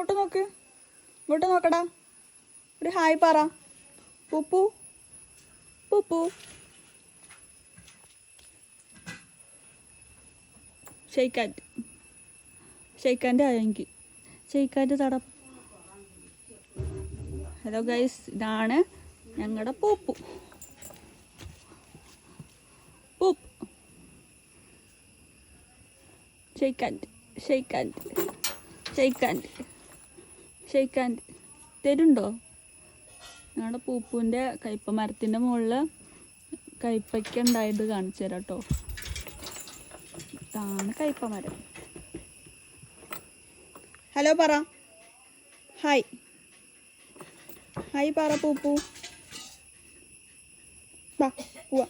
ഇങ്ങോട്ട് നോക്ക്, ഇങ്ങോട്ട് നോക്കടാ. ഒരു ഹായ് പറ. പൂപ്പു പൂപ്പു. ഷെയ്ക്കാൻഡ് ഷെയ്ക്കാൻഡ് ആയെങ്കിൽ ഷെയ്ക്കാൻഡ് തട. ഹലോ ഗൈസ്, ഇതാണ് ഞങ്ങളുടെ പൂപ്പു. പൂപ്പ്. ഷെയ്ക്കാൻഡ് ഷെയ്ക്കാൻഡ് ഷെയ്ക്കാൻഡ് ഷെയ്ക്കാൻഡ് തരുണ്ടോ? ഞങ്ങളുടെ പൂപ്പൂൻ്റെ കയ്പ മരത്തിൻ്റെ മുകളിൽ കയ്പയ്ക്ക ഉണ്ടായത് കാണിച്ചു തരാം കേട്ടോ. ഇതാണ് കയ്പ മരം. ഹലോ പറ. ഹായ് ഹായ് പറ പൂപ്പു. വാ പോവാ.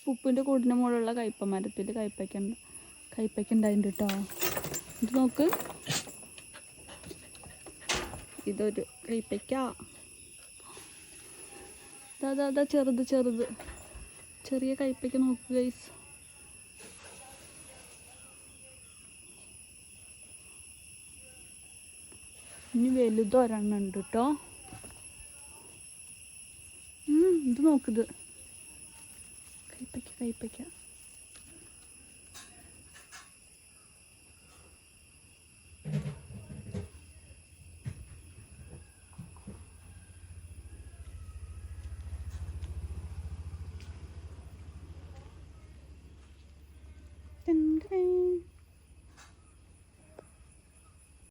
പൂപ്പിൻ്റെ കൂടിൻ്റെ മുകളിലുള്ള കയ്പ മരത്തിൽ കയ്പയ്ക്ക ഉണ്ടായിട്ടുണ്ട് കേട്ടോ. ഇത് നോക്ക്, ഇതൊരു കയ്പയ്ക്ക. അതാ ചെറുത് ചെറിയ കയ്പയ്ക്ക നോക്ക് ഗൈസ്. ഇനി വലുതൊരെണ്ണം ഉണ്ട് കേട്ടോ. ഇത് നോക്കിത് കയ്പയ്ക്ക. Ding, ding.